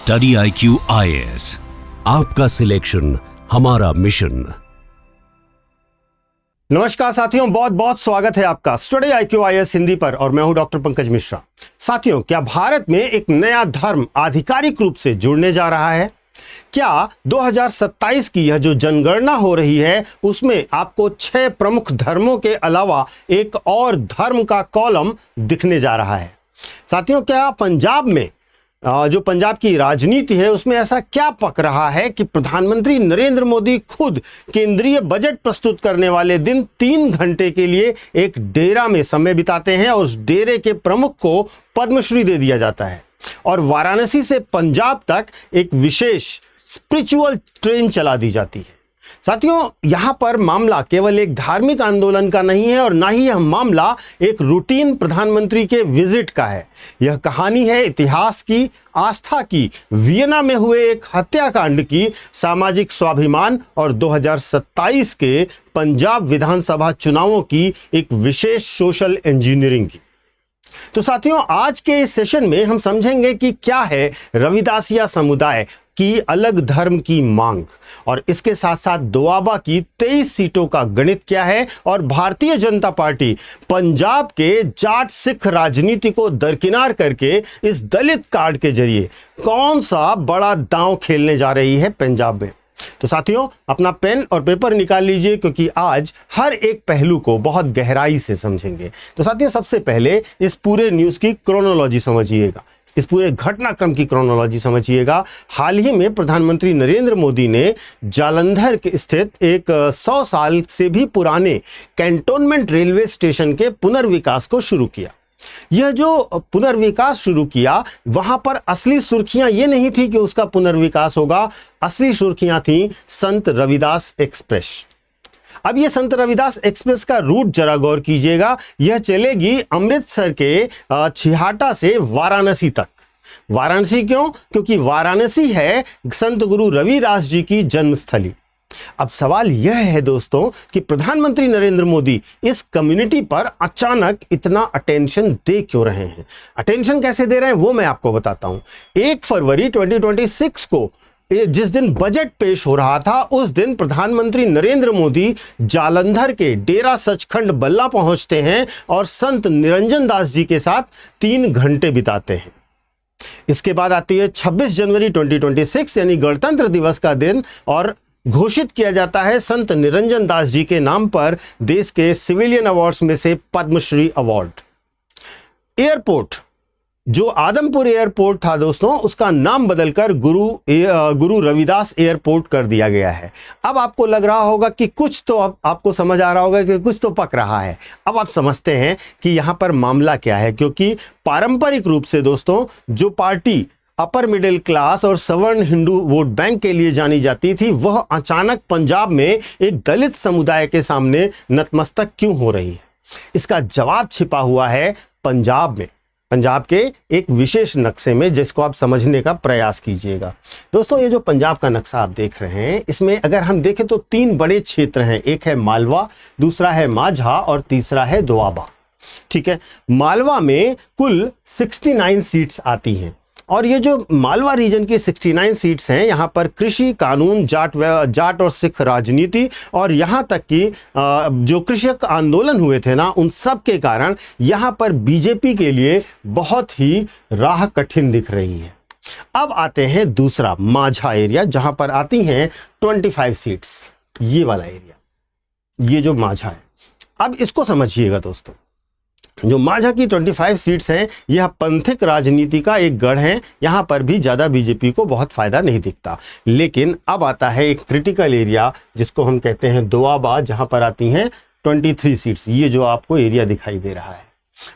Study IQ IAS, आपका selection हमारा mission. नमस्कार साथियों, बहुत बहुत स्वागत है आपका स्टडी IQ IAS हिंदी पर और मैं हूं डॉक्टर पंकज मिश्रा। साथियों, क्या भारत में एक नया धर्म आधिकारिक रूप से जुड़ने जा रहा है? क्या 2027 की यह जो जनगणना हो रही है उसमें आपको 6 प्रमुख धर्मों के अलावा एक और धर्म का कॉलम दिखने जा रहा है? साथियों, क्या पंजाब में जो पंजाब की राजनीति है उसमें ऐसा क्या पक रहा है कि प्रधानमंत्री नरेंद्र मोदी खुद केंद्रीय बजट प्रस्तुत करने वाले दिन 3 घंटे के लिए एक डेरा में समय बिताते हैं और उस डेरे के प्रमुख को पद्मश्री दे दिया जाता है और वाराणसी से पंजाब तक एक विशेष स्पिरिचुअल ट्रेन चला दी जाती है? साथियों, यहां पर मामला केवल एक धार्मिक आंदोलन का नहीं है और ना ही यह मामला एक रूटीन प्रधानमंत्री के विजिट का है। यह कहानी है इतिहास की, आस्था की, वियना में हुए एक हत्याकांड की, सामाजिक स्वाभिमान और 2027 के पंजाब विधानसभा चुनावों की एक विशेष सोशल इंजीनियरिंग की। तो साथियों, आज के इस सेशन में हम समझेंगे कि क्या है रविदासिया समुदाय की अलग धर्म की मांग और इसके साथ साथ दोआबा की 23 सीटों का गणित क्या है और भारतीय जनता पार्टी पंजाब के जाट सिख राजनीति को दरकिनार करके इस दलित कार्ड के जरिए कौन सा बड़ा दांव खेलने जा रही है पंजाब में। तो साथियों, अपना पेन और पेपर निकाल लीजिए क्योंकि आज हर एक पहलू को बहुत गहराई से समझेंगे। तो साथियों, सबसे पहले इस पूरे न्यूज़ की क्रोनोलॉजी समझिएगा, इस पूरे घटनाक्रम की क्रोनोलॉजी समझिएगा। हाल ही में प्रधानमंत्री नरेंद्र मोदी ने जालंधर के स्थित एक 100 साल से भी पुराने कैंटोनमेंट रेलवे स्टेशन के पुनर्विकास को शुरू किया। यह जो पुनर्विकास शुरू किया, वहां पर असली सुर्खियां ये नहीं थी कि उसका पुनर्विकास होगा, असली सुर्खियां थी संत रविदास एक्सप्रेस। अब ये संत रविदास एक्सप्रेस का रूट जरा गौर कीजिएगा। यह चलेगी अमृतसर के छिहाटा से वाराणसी तक। वाराणसी क्यों? क्योंकि वाराणसी है संत गुरु रविदास जी की जन्मस्थली। अब सवाल यह है दोस्तों कि प्रधानमंत्री नरेंद्र मोदी इस कम्युनिटी पर अचानक इतना अटेंशन दे क्यों रहे हैं? अटेंशन कैसे दे रहे हैं वो मैं आपको बताता हूं। 1 फरवरी 2026 को जिस दिन बजट पेश हो रहा था, उस दिन प्रधानमंत्री नरेंद्र मोदी जालंधर के डेरा सचखंड बल्ला पहुंचते हैं और संत निरंजन दास जी के साथ 3 घंटे बिताते हैं। इसके बाद आती है 26 जनवरी 2026 यानी गणतंत्र दिवस का दिन और घोषित किया जाता है संत निरंजन दास जी के नाम पर देश के सिविलियन अवार्ड्स में से पद्मश्री अवार्ड। एयरपोर्ट, जो आदमपुर एयरपोर्ट था दोस्तों, उसका नाम बदलकर गुरु रविदास एयरपोर्ट कर दिया गया है। अब आपको लग रहा होगा कि कुछ तो, अब आपको समझ आ रहा होगा कि कुछ तो पक रहा है। अब आप समझते हैं कि यहां पर मामला क्या है, क्योंकि पारंपरिक रूप से दोस्तों जो पार्टी अपर मिडिल क्लास और सवर्ण हिंदू वोट बैंक के लिए जानी जाती थी, वह अचानक पंजाब में एक दलित समुदाय के सामने नतमस्तक क्यों हो रही है? इसका जवाब छिपा हुआ है पंजाब में, पंजाब के एक विशेष नक्शे में, जिसको आप समझने का प्रयास कीजिएगा। दोस्तों, ये जो पंजाब का नक्शा आप देख रहे हैं, इसमें अगर हम देखें तो 3 बड़े क्षेत्र हैं। एक है मालवा, दूसरा है माझा और तीसरा है दोआबा। ठीक है, मालवा में कुल 69 सीट्स आती हैं और ये जो मालवा रीजन की 69 सीट्स हैं, यहाँ पर कृषि कानून, जाट और सिख राजनीति और यहाँ तक कि जो कृषक आंदोलन हुए थे ना, उन सब के कारण यहाँ पर बीजेपी के लिए बहुत ही राह कठिन दिख रही है। अब आते हैं दूसरा माझा एरिया, जहाँ पर आती हैं 25 सीट्स। ये वाला एरिया, ये जो माझा है, अब इसको समझिएगा दोस्तों। जो माझा की 25 सीट्स हैं, यह पंथिक राजनीति का एक गढ़ है। यहां पर भी ज्यादा बीजेपी को बहुत फायदा नहीं दिखता। लेकिन अब आता है एक क्रिटिकल एरिया जिसको हम कहते हैं दोआबा, जहां पर आती हैं 23 सीट्स। ये जो आपको एरिया दिखाई दे रहा है,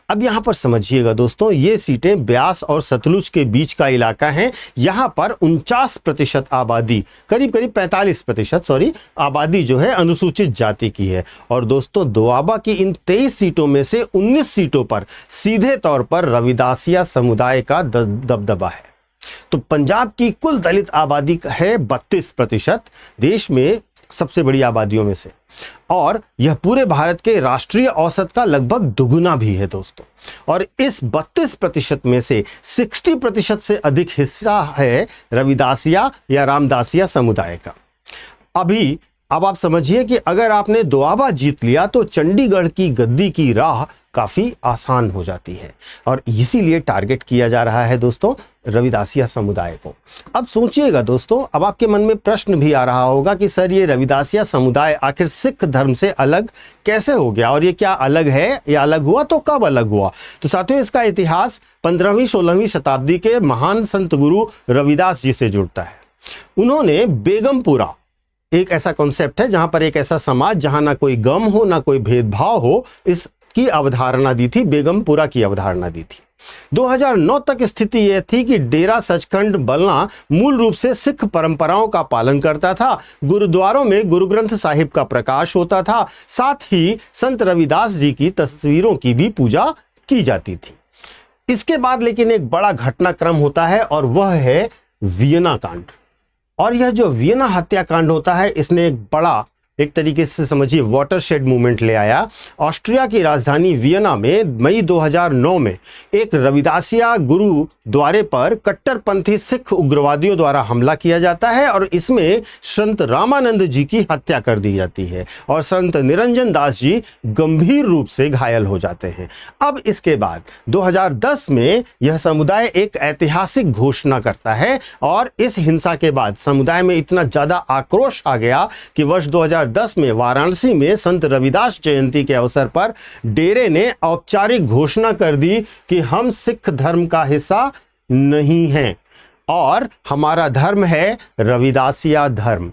अब यहां पर समझिएगा दोस्तों, ये सीटें ब्यास और सतलुज के बीच का इलाका है। यहां पर 49% आबादी, करीब 45% आबादी जो है अनुसूचित जाति की है। और दोस्तों, दोआबा की इन 23 सीटों में से 19 सीटों पर सीधे तौर पर रविदासिया समुदाय का दबदबा है। तो पंजाब की कुल दलित आबादी है 32%, देश में सबसे बड़ी आबादियों में से। और यह पूरे भारत के राष्ट्रीय औसत का लगभग दुगुना भी है दोस्तों। और इस 32% में से 60% से अधिक हिस्सा है रविदासिया या रामदासिया समुदाय का। अब आप समझिए कि अगर आपने दोआबा जीत लिया तो चंडीगढ़ की गद्दी की राह काफी आसान हो जाती है, और इसीलिए टारगेट किया जा रहा है दोस्तों रविदासिया समुदाय को। अब सोचिएगा दोस्तों, अब आपके मन में प्रश्न भी आ रहा होगा कि सर ये रविदासिया समुदाय आखिर सिख धर्म से अलग कैसे हो गया, और ये क्या अलग है, या अलग हुआ तो कब अलग हुआ। तो साथियों, इसका इतिहास 15वीं-16वीं शताब्दी के महान संत गुरु रविदास जी से जुड़ता है। उन्होंने बेगमपुरा, एक ऐसा कॉन्सेप्ट है जहां पर एक ऐसा समाज जहां ना कोई गम हो ना कोई भेदभाव हो, इसकी अवधारणा दी थी, बेगमपुरा की अवधारणा दी थी। 2009 तक स्थिति यह थी कि डेरा सचखंड बलना मूल रूप से सिख परंपराओं का पालन करता था। गुरुद्वारों में गुरु ग्रंथ साहिब का प्रकाश होता था, साथ ही संत रविदास जी की तस्वीरों की भी पूजा की जाती थी। इसके बाद लेकिन एक बड़ा घटनाक्रम होता है, और वह है वियना कांड। और यह जो वियना हत्याकांड होता है, इसने एक तरीके से समझिए वाटरशेड मूवमेंट ले आया। ऑस्ट्रिया की राजधानी वियना में मई 2009 में एक रविदासिया गुरुद्वारे पर कट्टरपंथी सिख उग्रवादियों द्वारा हमला किया जाता है, और इसमें संत रामानंद जी की हत्या कर दी जाती है, और संत निरंजन दास जी गंभीर रूप से घायल हो जाते हैं। अब इसके बाद 2010 में यह समुदाय एक ऐतिहासिक घोषणा करता है, और इस हिंसा के बाद समुदाय में इतना ज्यादा आक्रोश आ गया कि वर्ष 2010 में वाराणसी में संत रविदास जयंती के अवसर पर डेरे ने औपचारिक घोषणा कर दी कि हम सिख धर्म का हिस्सा नहीं हैं और हमारा धर्म है रविदासिया धर्म।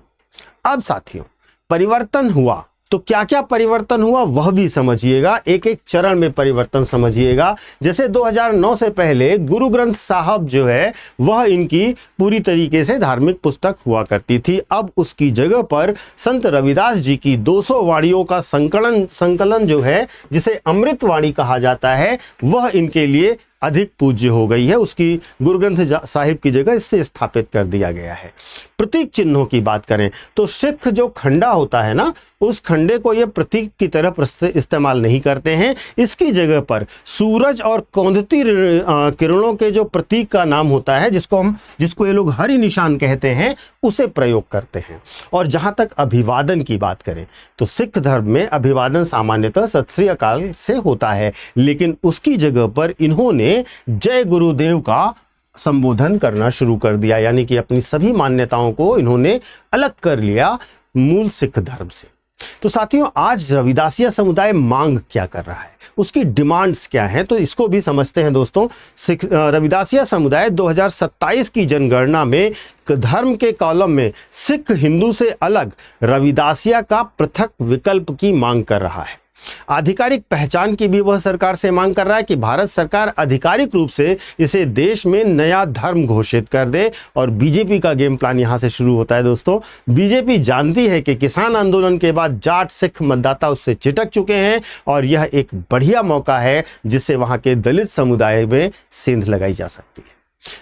अब साथियों, परिवर्तन हुआ तो क्या क्या परिवर्तन हुआ वह भी समझिएगा, एक एक चरण में परिवर्तन समझिएगा। जैसे 2009 से पहले गुरु ग्रंथ साहब जो है वह इनकी पूरी तरीके से धार्मिक पुस्तक हुआ करती थी। अब उसकी जगह पर संत रविदास जी की 200 वाणियों का संकलन जो है, जिसे अमृत वाणी कहा जाता है, वह इनके लिए अधिक पूज्य हो गई है। उसकी गुरु ग्रंथ साहिब की जगह इससे स्थापित कर दिया गया है। प्रतीक चिन्हों की बात करें तो सिख जो खंडा होता है ना, उस खंडे को ये प्रतीक की तरह इस्तेमाल नहीं करते हैं। इसकी जगह पर सूरज और कौंधती किरणों के जो प्रतीक का नाम होता है, जिसको ये लोग हरि निशान कहते हैं, उसे प्रयोग करते हैं। और जहां तक अभिवादन की बात करें तो सिख धर्म में अभिवादन सामान्यतः सत श्री अकाल से होता है, लेकिन उसकी जगह पर इन्होंने जय गुरुदेव का संबोधन करना शुरू कर दिया, यानी कि अपनी सभी मान्यताओं को इन्होंने अलग कर लिया मूल सिख धर्म से। तो साथियों, आज रविदासिया समुदाय मांग क्या कर रहा है, उसकी डिमांड्स क्या हैं, तो इसको भी समझते हैं दोस्तों। रविदासिया समुदाय 2027 की जनगणना में धर्म के कॉलम में सिख हिंदू से अलग रविदासिया का पृथक विकल्प की मांग कर रहा है। आधिकारिक पहचान की भी वह सरकार से मांग कर रहा है कि भारत सरकार आधिकारिक रूप से इसे देश में नया धर्म घोषित कर दे। और बीजेपी का गेम प्लान यहां से शुरू होता है दोस्तों। बीजेपी जानती है कि किसान आंदोलन के बाद जाट सिख मतदाता उससे चिटक चुके हैं, और यह एक बढ़िया मौका है जिससे वहां के दलित समुदाय में सेंध लगाई जा सकती है।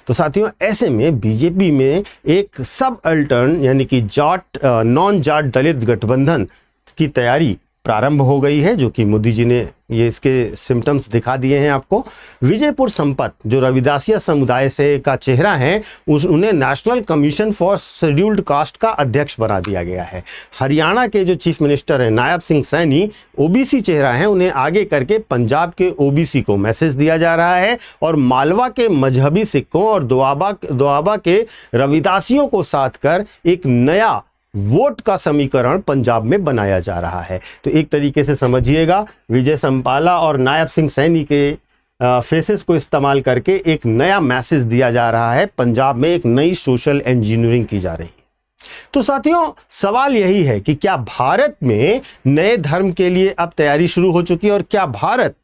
तो साथियों, ऐसे में बीजेपी में एक सब अल्टर्न यानी कि नॉन जाट दलित गठबंधन की तैयारी प्रारंभ हो गई है, जो कि मोदी जी ने ये इसके सिम्टम्स दिखा दिए हैं आपको। विजयपुर संपत जो रविदासिया समुदाय से का चेहरा है, उन्हें national commission for scheduled caste का अध्यक्ष बना दिया गया है। हरियाणा के जो चीफ मिनिस्टर हैं नायब सिंह सैनी ओबीसी चेहरा हैं, उन्हें आगे करके पंजाब के ओबीसी को मैसेज दिया जा रहा है, और मालवा के मजहबी सिखों और दोआबा के रविदासियों को साथ कर एक नया वोट का समीकरण पंजाब में बनाया जा रहा है। तो एक तरीके से समझिएगा, विजय संपाला और नायब सिंह सैनी के फेसेस को इस्तेमाल करके एक नया मैसेज दिया जा रहा है। पंजाब में एक नई सोशल इंजीनियरिंग की जा रही है। तो साथियों, सवाल यही है कि क्या भारत में नए धर्म के लिए अब तैयारी शुरू हो चुकी है, और क्या भारत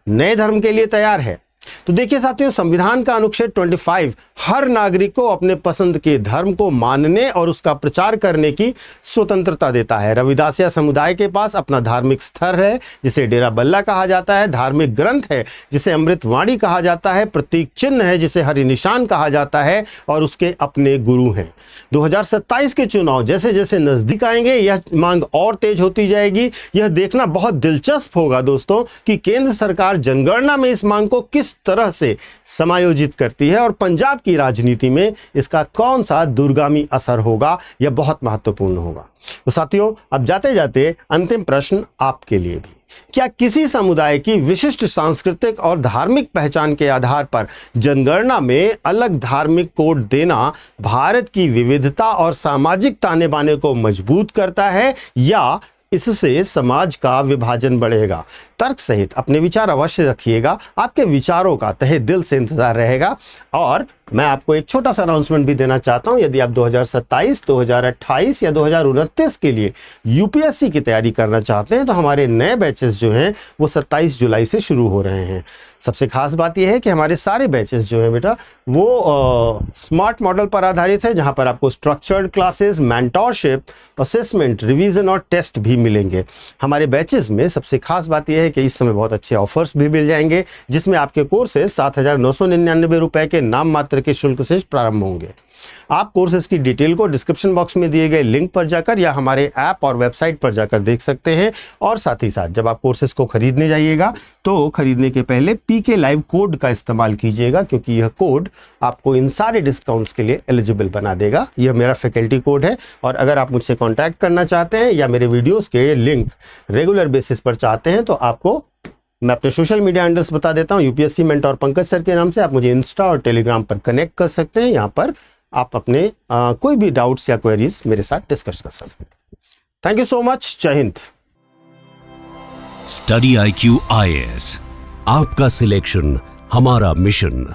नए धर्म के लिए तैयार है? तो देखिए साथियों, संविधान का अनुच्छेद 25 हर नागरिक को अपने पसंद के धर्म को मानने और उसका प्रचार करने की स्वतंत्रता देता है। रविदासिया समुदाय के पास अपना धार्मिक स्थल है जिसे डेरा बल्ला कहा जाता है, धार्मिक ग्रंथ है जिसे अमृतवाणी कहा जाता है, प्रतीक चिन्ह है जिसे हरि निशान कहा जाता है और उसके अपने गुरु हैं। 2027 के चुनाव जैसे जैसे नजदीक आएंगे यह मांग और तेज होती जाएगी। यह देखना बहुत दिलचस्प होगा दोस्तों कि केंद्र सरकार जनगणना में इस मांग को किस तरह से समायोजित करती है और पंजाब की राजनीति में इसका कौन सा दूरगामी असर होगा, यह बहुत महत्वपूर्ण होगा। तो साथियों, अब जाते जाते अंतिम प्रश्न आपके लिए भी, क्या किसी समुदाय की विशिष्ट सांस्कृतिक और धार्मिक पहचान के आधार पर जनगणना में अलग धार्मिक कोड देना भारत की विविधता और सामाजिक ताने बाने को मजबूत करता है या इससे समाज का विभाजन बढ़ेगा? तर्क सहित अपने विचार अवश्य रखिएगा। आपके विचारों का तहे दिल से इंतजार रहेगा। और मैं आपको एक छोटा सा अनाउंसमेंट भी देना चाहता हूं। यदि आप 2027, 2028 या 2029 के लिए यूपीएससी की तैयारी करना चाहते हैं तो हमारे नए बैचेस जो हैं वो 27 जुलाई से शुरू हो रहे हैं। सबसे खास बात यह है कि हमारे सारे बैचेस जो हैं बेटा वो स्मार्ट मॉडल पर आधारित है, जहां पर आपको structured classes, mentorship, assessment, revision और टेस्ट भी मिलेंगे। हमारे बैचेस में सबसे खास बात यह है कि इस समय बहुत अच्छे ऑफर्स भी मिल जाएंगे, जिसमें आपके कोर्सेज 7,999 रुपए के नाम मात्र के शुल्क से प्रारंभ होंगे। आप कोर्सेज की डिटेल को डिस्क्रिप्शन बॉक्स में दिए गए लिंक पर जाकर या हमारे ऐप और वेबसाइट पर जाकर देख सकते हैं। और साथ ही साथ जब आप कोर्सेज को खरीदने जाइएगा तो खरीदने के पहले पीके लाइव कोड का इस्तेमाल कीजिएगा, क्योंकि यह कोड आपको इन सारे डिस्काउंट्स के लिए एलिजिबल बना देगा। यह मेरा फैकल्टी कोड है। और अगर आप मुझसे कॉन्टैक्ट करना चाहते हैं या मेरे वीडियोज़ के लिंक रेगुलर बेसिस पर चाहते हैं तो आपको मैं अपने सोशल मीडिया हैंडल्स बता देता हूं। यूपीएससी मेंटोर पंकज सर के नाम से आप मुझे इंस्टा और टेलीग्राम पर कनेक्ट कर सकते हैं। यहाँ पर आप अपने कोई भी डाउट्स या क्वेरीज मेरे साथ डिस्कस कर सकते हैं। Thank you so much. जय हिंद। स्टडी IQ IAS, आपका सिलेक्शन हमारा मिशन।